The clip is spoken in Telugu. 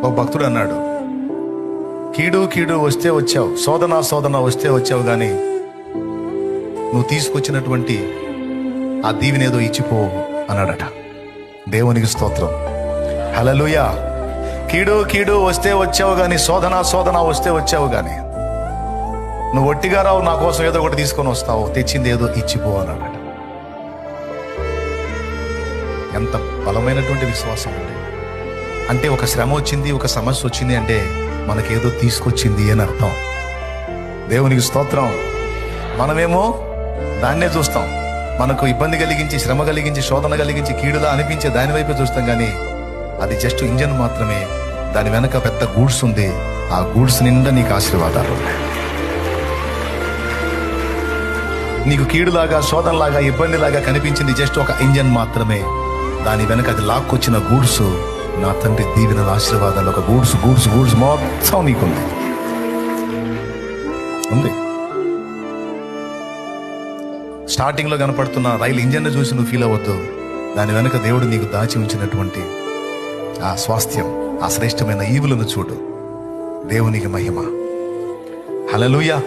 ఒక భక్తుడు అన్నాడు, కీడు కీడు వస్తే వచ్చావు, శోధన శోధన వస్తే వచ్చావు, కానీ నువ్వు తీసుకొచ్చినటువంటి ఆ దీవెనేదో ఇచ్చిపో అన్నాడట. దేవునికి స్తోత్రం, హల్లెలూయా. కీడు కీడు వస్తే వచ్చావు కానీ, శోధన శోధన వస్తే వచ్చావు కానీ, నువ్వు ఒట్టిగా రావు, నా కోసం ఏదో ఒకటి తీసుకొని వస్తావు, తెచ్చింది ఏదో ఇచ్చిపో అన్నాడట. ఎంత బలమైనటువంటి విశ్వాసం అండి. అంటే ఒక శ్రమ వచ్చింది, ఒక సమస్య వచ్చింది అంటే మనకేదో తీసుకొచ్చింది అని అర్థం. దేవునికి స్తోత్రం. మనమేమో దాన్నే చూస్తాం, మనకు ఇబ్బంది కలిగించి, శ్రమ కలిగించి, శోధన కలిగించి, కీడులా అనిపించే దాని వైపే చూస్తాం, కానీ అది జస్ట్ ఇంజన్ మాత్రమే. దాని వెనక పెద్ద గూడ్స్ ఉంది, ఆ గూడ్స్ నిండా నీకు ఆశీర్వాదాలు ఉన్నాయి. నీకు కీడులాగా, శోధనలాగా, ఇబ్బందిలాగా కనిపించింది జస్ట్ ఒక ఇంజన్ మాత్రమే. దాని వెనక అది లాక్కొచ్చిన గూడ్స్, నా తండ్రి దీవెనల ఆశీర్వాదాలు, ఒక గూడ్స్ గూడ్స్ గూడ్స్ మొత్తం నీకుంది ఉంది. స్టార్టింగ్ లో కనపడుతున్న రైలు ఇంజన్ చూసి నువ్వు ఫీల్ అవ్వద్దు. దాని వెనక దేవుడు నీకు దాచి ఉంచినటువంటి ఆ స్వాస్థ్యం, ఆ శ్రేష్టమైన ఈవులను చూడు. దేవునికి మహిమ. హల్లెలూయా.